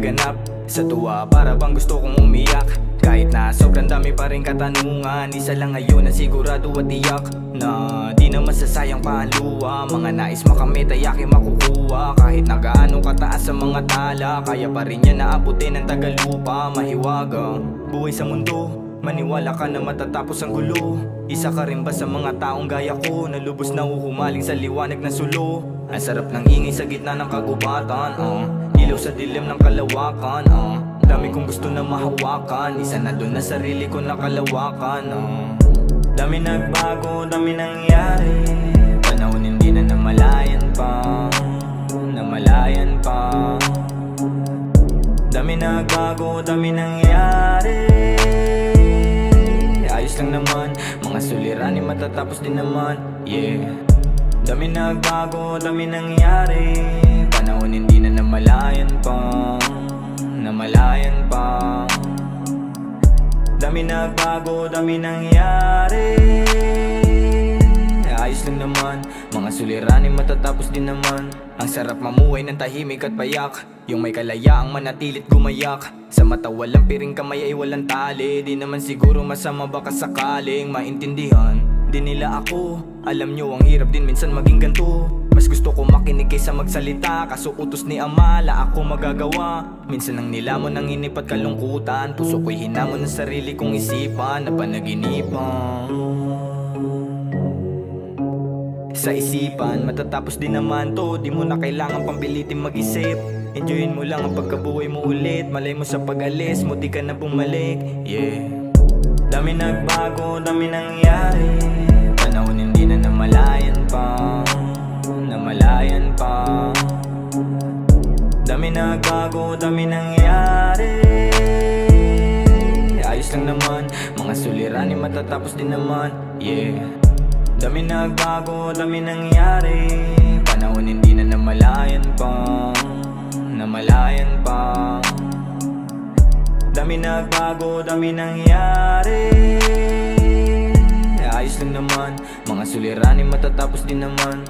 laganap sa tuwa, para bang gusto kong umiyak. Kahit na sobrang dami pa rin katanungan, isa lang ngayon na sigurado at tiyak na di na masasayang pa ang luha. Mga nais makamit ay aking makukuha. Kahit na gaano kataas sa mga tala, kaya pa rin yan naabutin ng tagalupa. Mahiwaga, buhay sa mundo, maniwala ka na matatapos ang gulo. Isa ka rin ba sa mga taong gaya ko, na lubos na uhumaling sa liwanag ng sulo? Ang sarap ng ingay sa gitna ng kagubatan, ilaw sa dilim ng kalawakan, dami kong gusto na mahawakan, isa na dun na sarili ko nakalawakan. Dami nagbago, dami nangyari, panahon hindi na namalayan pa, namalayan pa. Dami nagbago, dami nangyari, ayos lang naman, mga suliranin matatapos din naman, yeah. Dami nagbago, dami nangyari, panahon hindi na namalayan pa, namalayan pa. Dami nagbago, dami nangyari, ayos lang naman, mga suliranin matatapos din naman. Ang sarap mamuhay ng tahimik at payak, yung may kalayaang manatilit gumayak. Sa mata walang piring, kamay ay walang tali. Di naman siguro masama, baka sakaling maintindihan din nila ako. Alam nyo ang hirap din minsan maging ganto. Mas gusto ko makinig kaysa magsalita, kaso utos ni Amala ako magagawa. Minsan ang nilamon ng inip at kalungkutan, puso ko'y hinamon ng sarili kong isipan na panaginipan. Sa isipan, matatapos din naman to, di mo na kailangan pambilitin mag-isip. Enjoyin mo lang ang pagkabuhay mo ulit, malay mo sa pag-alis mo di ka na bumalik, yeah. Dami nagbago, dami nangyari, panahon hindi na namalayan pa, namalayan pa. Dami nagbago, dami nangyari, ayos lang naman, mga suliranin matatapos din naman, yeah. Dami nagbago, dami nangyari, panahon hindi na namalayan pa, namalayan pa. Dami nagbago, dami nangyari, ayos lang naman, mga suliranin matatapos din naman.